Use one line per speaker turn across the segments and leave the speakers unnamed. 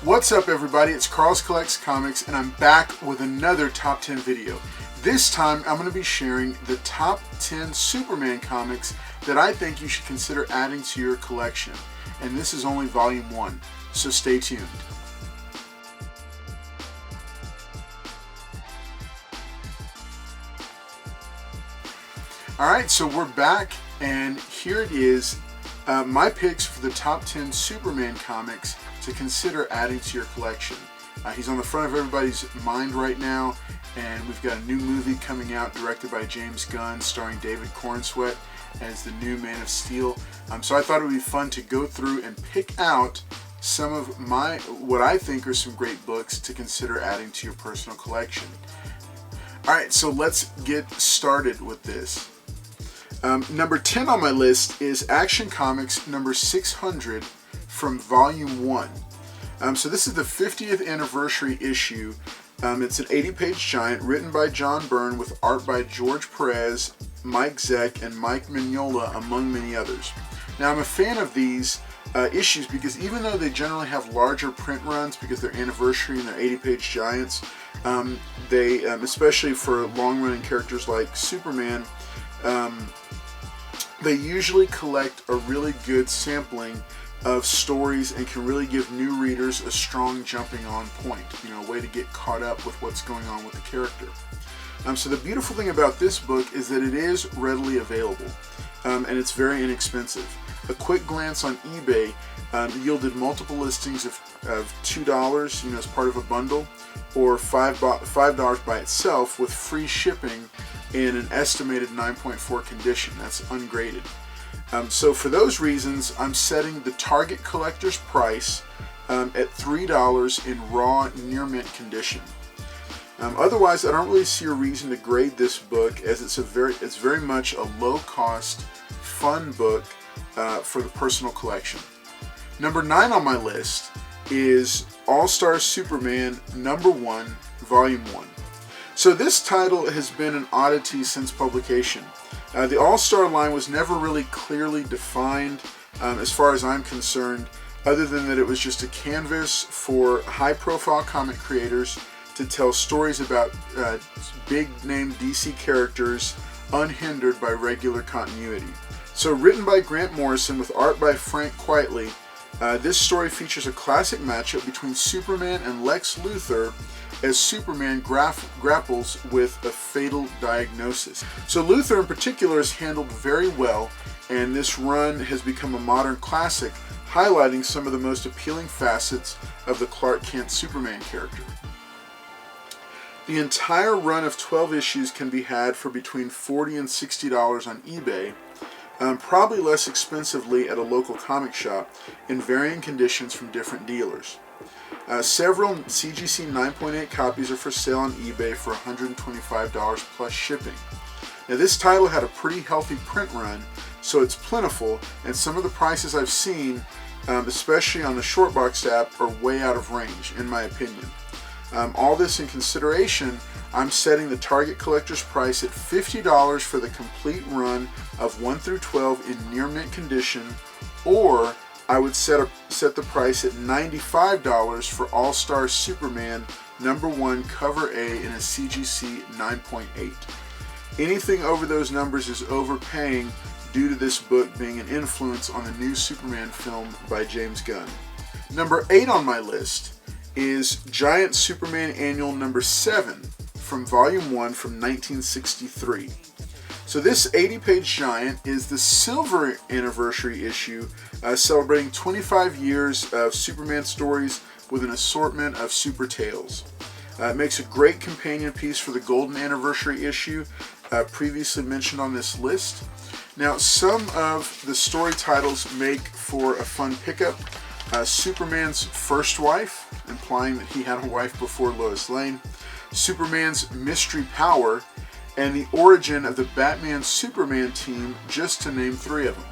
What's up everybody, it's Carl's Collects Comics and I'm back with another top 10 video. This time I'm going to be sharing the top 10 Superman comics that I think you should consider adding to your collection. And this is only volume 1, so stay tuned. Alright, so we're back and here it is, my picks for the top 10 Superman comics to consider adding to your collection. He's on the front of everybody's mind right now, and we've got a new movie coming out directed by James Gunn starring David Cornsweet as the new Man of Steel. So I thought it would be fun to go through and pick out some of what I think are some great books to consider adding to your personal collection. Alright, so let's get started with this. Number 10 on my list is Action Comics number 600 from Volume 1. So this is the 50th anniversary issue. It's an 80-page giant written by John Byrne with art by George Perez, Mike Zeck, and Mike Mignola, among many others. Now I'm a fan of these issues because even though they generally have larger print runs because they're anniversary and they're 80-page giants, they, especially for long-running characters like Superman, they usually collect a really good sampling of stories and can really give new readers a strong jumping on point, a way to get caught up with what's going on with the character. So the beautiful thing about this book is that it is readily available and it's very inexpensive. A quick glance on eBay yielded multiple listings of $2 as part of a bundle, or $5 by itself with free shipping in an estimated 9.4 condition. That's ungraded. So for those reasons, I'm setting the Target collector's price at $3 in raw near mint condition. Otherwise, I don't really see a reason to grade this book, as it's very much a low-cost, fun book for the personal collection. Number 9 on my list is Allstar Superman number 1, Volume 1. So this title has been an oddity since publication. The All-Star line was never really clearly defined as far as I'm concerned, other than that it was just a canvas for high-profile comic creators to tell stories about big-name DC characters unhindered by regular continuity. So written by Grant Morrison with art by Frank Quitely, this story features a classic matchup between Superman and Lex Luthor as Superman grapples with a fatal diagnosis. So Luthor in particular is handled very well, and this run has become a modern classic, highlighting some of the most appealing facets of the Clark Kent Superman character. The entire run of 12 issues can be had for between $40 and $60 on eBay, probably less expensively at a local comic shop, in varying conditions from different dealers. Several CGC 9.8 copies are for sale on eBay for $125 plus shipping. Now this title had a pretty healthy print run, so it's plentiful, and some of the prices I've seen, especially on the short box app, are way out of range, in my opinion. All this in consideration, I'm setting the Target collector's price at $50 for the complete run of 1 through 12 in near mint condition, or I would set the price at $95 for All-Star Superman number 1 cover A in a CGC 9.8. Anything over those numbers is overpaying due to this book being an influence on the new Superman film by James Gunn. Number 8 on my list is Giant Superman Annual number 7 from Volume 1 from 1963. So this 80-page giant is the silver anniversary issue, celebrating 25 years of Superman stories with an assortment of super tales. It makes a great companion piece for the golden anniversary issue, previously mentioned on this list. Now, some of the story titles make for a fun pickup. Superman's first wife, implying that he had a wife before Lois Lane, Superman's mystery power, and the origin of the Batman-Superman team, just to name 3 of them.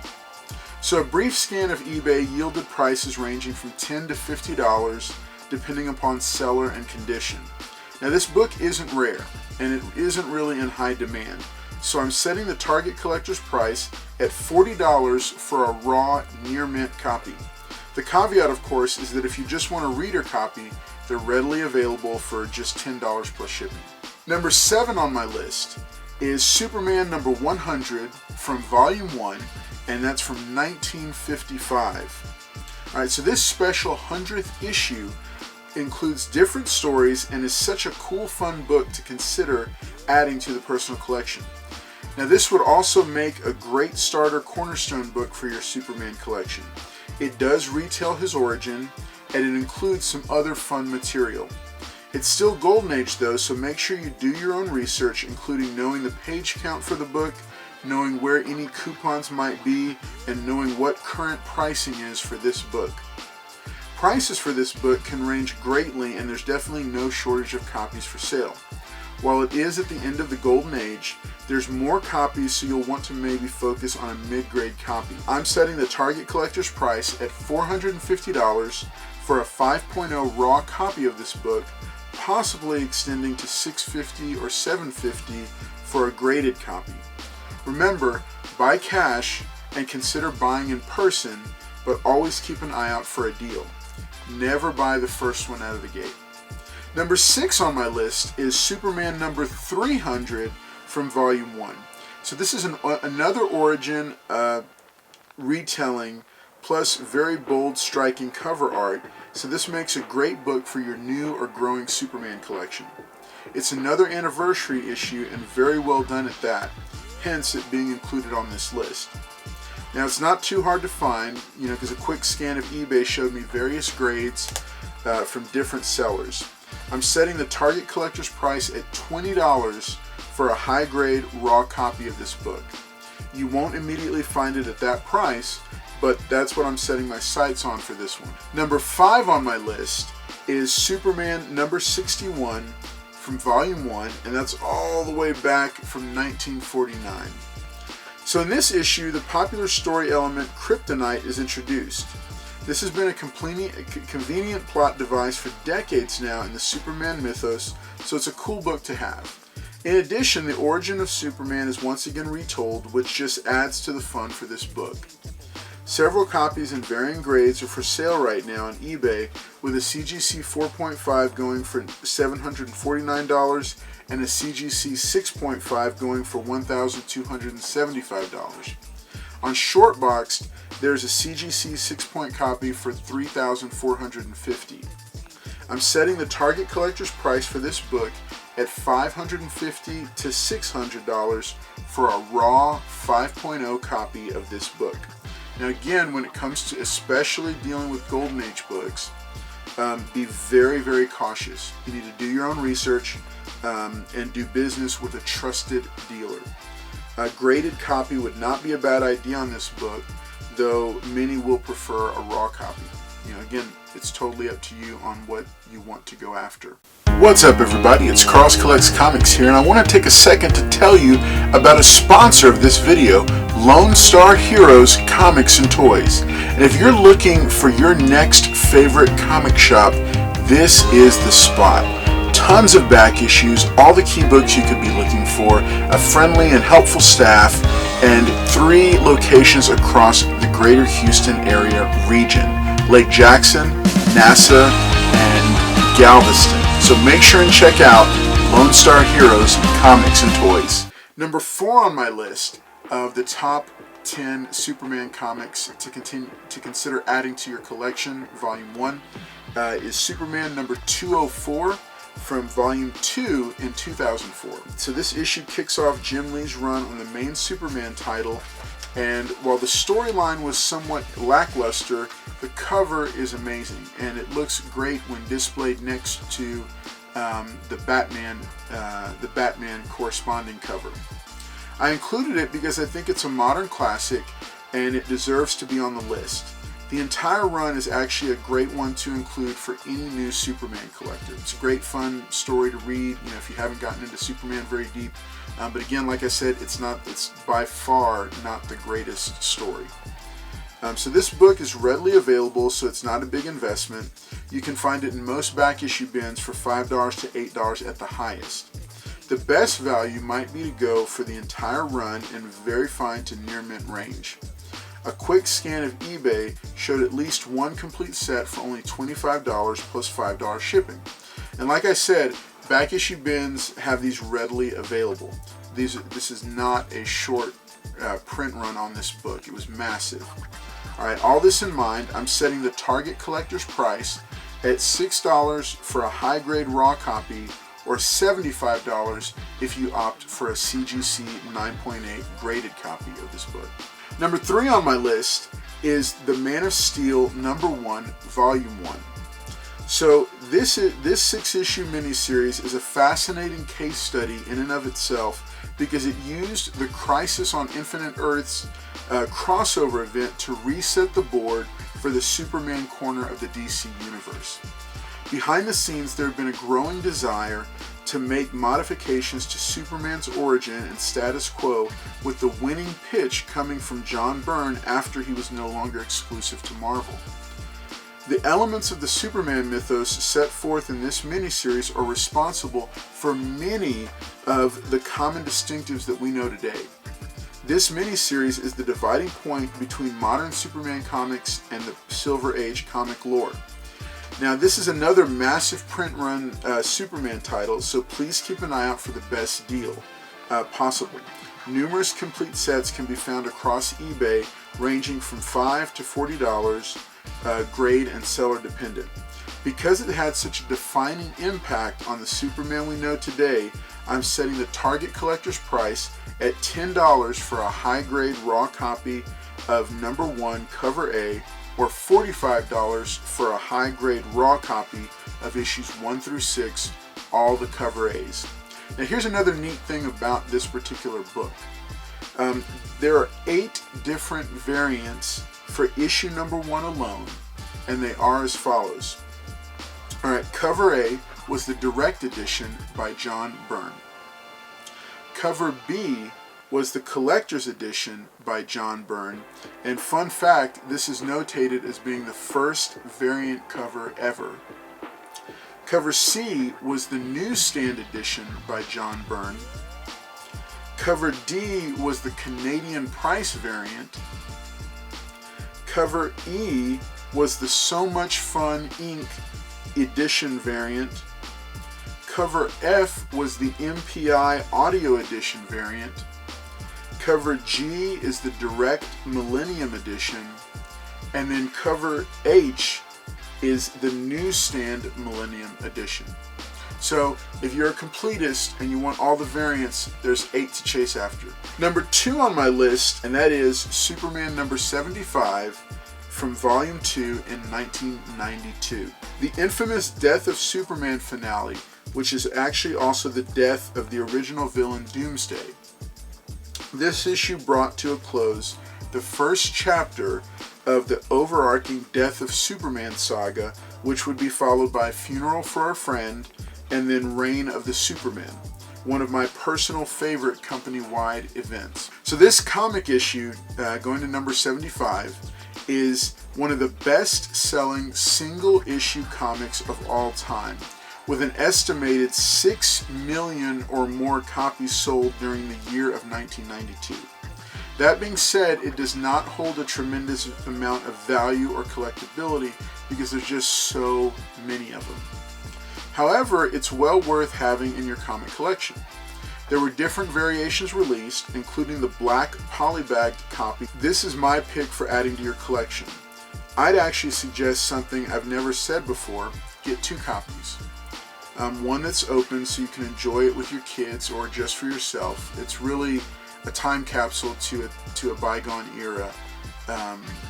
So a brief scan of eBay yielded prices ranging from $10 to $50, depending upon seller and condition. Now this book isn't rare, and it isn't really in high demand, so I'm setting the Target collector's price at $40 for a raw near mint copy. The caveat, of course, is that if you just want a reader copy, they're readily available for just $10 plus shipping. Number 7 on my list is Superman number 100 from Volume 1, and that's from 1955. Alright, so this special 100th issue includes different stories and is such a cool, fun book to consider adding to the personal collection. Now, this would also make a great starter cornerstone book for your Superman collection. It does retell his origin, and it includes some other fun material. It's still Golden Age though, so make sure you do your own research, including knowing the page count for the book, knowing where any coupons might be, and knowing what current pricing is for this book. Prices for this book can range greatly, and there's definitely no shortage of copies for sale. While it is at the end of the Golden Age, there's more copies, so you'll want to maybe focus on a mid-grade copy. I'm setting the Target collector's price at $450 for a 5.0 raw copy of this book, possibly extending to $650 or $750 for a graded copy. Remember, buy cash and consider buying in person, but always keep an eye out for a deal. Never buy the first one out of the gate. Number 6 on my list is Superman number 300 from Volume 1. So this is another origin retelling, plus very bold, striking cover art. So this makes a great book for your new or growing Superman collection. It's another anniversary issue and very well done at that, hence it being included on this list. Now, it's not too hard to find, because a quick scan of eBay showed me various grades from different sellers. I'm setting the Target collector's price at $20 for a high-grade raw copy of this book. You won't immediately find it at that price, but that's what I'm setting my sights on for this one. Number 5 on my list is Superman number 61 from Volume 1, and that's all the way back from 1949. So in this issue, the popular story element Kryptonite is introduced. This has been a convenient plot device for decades now in the Superman mythos, so it's a cool book to have. In addition, the origin of Superman is once again retold, which just adds to the fun for this book. Several copies in varying grades are for sale right now on eBay, with a CGC 4.5 going for $749 and a CGC 6.5 going for $1,275. On Shortboxed, there's a CGC 6-point copy for $3,450. I'm setting the Target collector's price for this book at $550 to $600 for a raw 5.0 copy of this book. Now again, when it comes to especially dealing with Golden Age books, be very, very cautious. You need to do your own research and do business with a trusted dealer. A graded copy would not be a bad idea on this book, though many will prefer a raw copy. Again, it's totally up to you on what you want to go after. What's up, everybody? It's Carl's Collects Comics here, and I want to take a second to tell you about a sponsor of this video, Lone Star Heroes Comics and Toys. And if you're looking for your next favorite comic shop, this is the spot. Tons of back issues, all the key books you could be looking for, a friendly and helpful staff, and 3 locations across the greater Houston area region: Lake Jackson, NASA, and Galveston. So make sure and check out Lone Star Heroes Comics and Toys. Number 4 on my list of the top 10 Superman comics to consider adding to your collection, Volume 1, is Superman number 204 from Volume 2 in 2004. So this issue kicks off Jim Lee's run on the main Superman title, and while the storyline was somewhat lackluster, the cover is amazing, and it looks great when displayed next to the Batman corresponding cover. I included it because I think it's a modern classic, and it deserves to be on the list. The entire run is actually a great one to include for any new Superman collector. It's a great, fun story to read, if you haven't gotten into Superman very deep. But again, like I said, it's by far not the greatest story. So this book is readily available, so it's not a big investment. You can find it in most back issue bins for $5 to $8 at the highest. The best value might be to go for the entire run in very fine to near mint range. A quick scan of eBay showed at least one complete set for only $25 plus $5 shipping. And like I said, back issue bins have these readily available. This is not a short print run on this book. It was massive. Alright, all this in mind, I'm setting the target collector's price at $6 for a high-grade raw copy, or $75 if you opt for a CGC 9.8 graded copy of this book. Number 3 on my list is the Man of Steel #1, Volume 1. So this 6-issue miniseries is a fascinating case study in and of itself because it used the Crisis on Infinite Earths crossover event to reset the board for the Superman corner of the DC Universe. Behind the scenes, there had been a growing desire to make modifications to Superman's origin and status quo, with the winning pitch coming from John Byrne after he was no longer exclusive to Marvel. The elements of the Superman mythos set forth in this miniseries are responsible for many of the common distinctives that we know today. This miniseries is the dividing point between modern Superman comics and the Silver Age comic lore. Now, this is another massive print run Superman title, so please keep an eye out for the best deal possible. Numerous complete sets can be found across eBay, ranging from $5 to $40, grade and seller dependent. Because it had such a defining impact on the Superman we know today, I'm setting the target collector's price at $10 for a high-grade raw copy of #1 cover A, or $45 for a high-grade raw copy of issues 1 through 6, all the cover A's. Now here's another neat thing about this particular book. There are 8 different variants for issue #1 alone, and they are as follows. Alright, cover A was the direct edition by John Byrne. Cover B was the collector's edition by John Byrne, and fun fact, this is notated as being the first variant cover ever. Cover C was the newsstand edition by John Byrne. Cover D was the Canadian price variant. Cover E was the So Much Fun Inc. edition variant. Cover F was the MPI audio edition variant. Cover G is the direct Millennium edition. And then cover H is the newsstand Millennium edition. So if you're a completist and you want all the variants, there's 8 to chase after. Number 2 on my list, and that is Superman #75 from Volume 2 in 1992. The infamous Death of Superman finale, which is actually also the death of the original villain Doomsday. This issue brought to a close the first chapter of the overarching Death of Superman saga, which would be followed by Funeral for a Friend and then Reign of the Superman, one of my personal favorite company-wide events. So this comic issue, going to number 75, is one of the best-selling single-issue comics of all time, with an estimated 6 million or more copies sold during the year of 1992. That being said, it does not hold a tremendous amount of value or collectability because there's just so many of them. However, it's well worth having in your comic collection. There were different variations released, including the black polybagged copy. This is my pick for adding to your collection. I'd actually suggest something I've never said before: get 2 copies. One that's open so you can enjoy it with your kids or just for yourself. It's really a time capsule to a bygone era,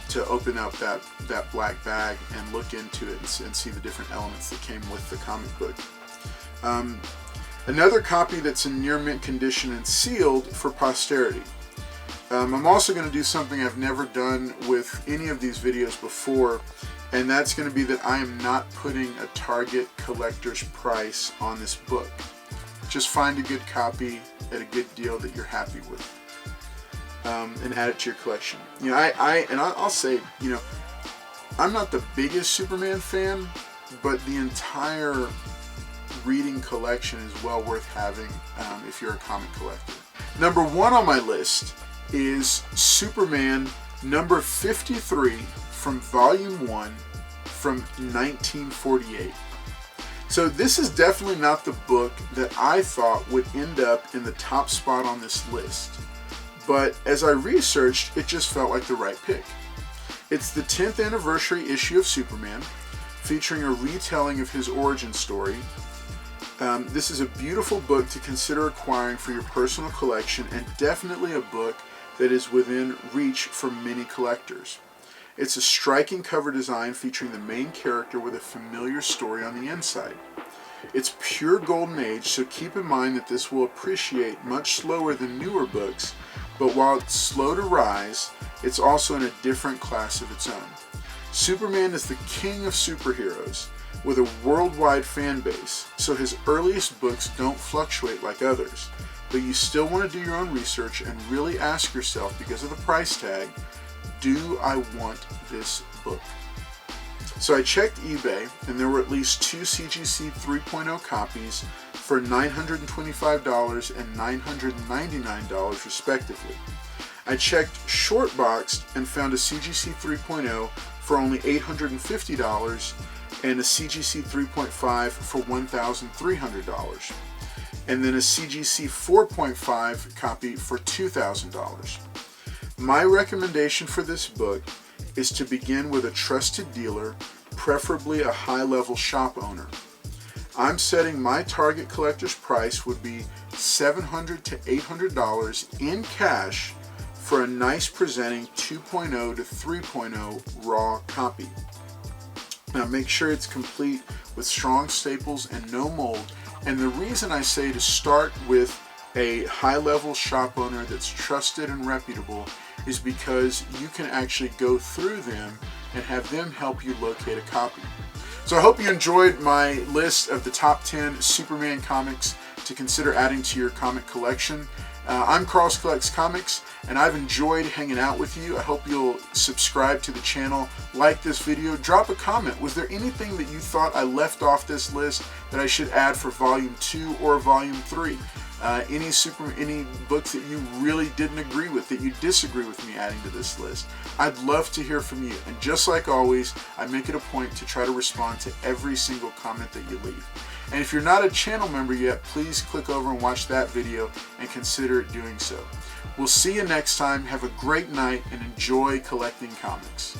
to open up that black bag and look into it and see the different elements that came with the comic book. Another copy that's in near mint condition and sealed for posterity. I'm also going to do something I've never done with any of these videos before, and that's going to be that I am not putting a target collector's price on this book. Just find a good copy at a good deal that you're happy with, and add it to your collection. You know, I'll say, you know, I'm not the biggest Superman fan, but the entire reading collection is well worth having if you're a comic collector. Number 1 on my list is Superman Number 53 from Volume 1 from 1948. So this is definitely not the book that I thought would end up in the top spot on this list. But as I researched, it just felt like the right pick. It's the 10th anniversary issue of Superman, featuring a retelling of his origin story. This is a beautiful book to consider acquiring for your personal collection, and definitely a book that is within reach for many collectors. It's a striking cover design featuring the main character with a familiar story on the inside. It's pure golden age, so keep in mind that this will appreciate much slower than newer books, but while it's slow to rise, it's also in a different class of its own. Superman is the king of superheroes, with a worldwide fan base, so his earliest books don't fluctuate like others, but you still want to do your own research and really ask yourself, because of the price tag, do I want this book? So I checked eBay, and there were at least 2 CGC 3.0 copies for $925 and $999 respectively. I checked Shortboxed and found a CGC 3.0 for only $850 and a CGC 3.5 for $1,300, and then a CGC 4.5 copy for $2,000. My recommendation for this book is to begin with a trusted dealer, preferably a high-level shop owner. I'm setting my target collector's price would be $700 to $800 in cash for a nice presenting 2.0 to 3.0 raw copy. Now make sure it's complete with strong staples and no mold, and the reason I say to start with a high-level shop owner that's trusted and reputable is because you can actually go through them and have them help you locate a copy. So I hope you enjoyed my list of the top 10 Superman comics to consider adding to your comic collection. I'm Carl's Collects Comics, and I've enjoyed hanging out with you. I hope you'll subscribe to the channel, like this video, drop a comment. Was there anything that you thought I left off this list that I should add for Volume 2 or Volume 3? Any books that you really didn't agree with, that you disagree with me adding to this list? I'd love to hear from you. And just like always, I make it a point to try to respond to every single comment that you leave. And if you're not a channel member yet, please click over and watch that video and consider doing so. We'll see you next time. Have a great night and enjoy collecting comics.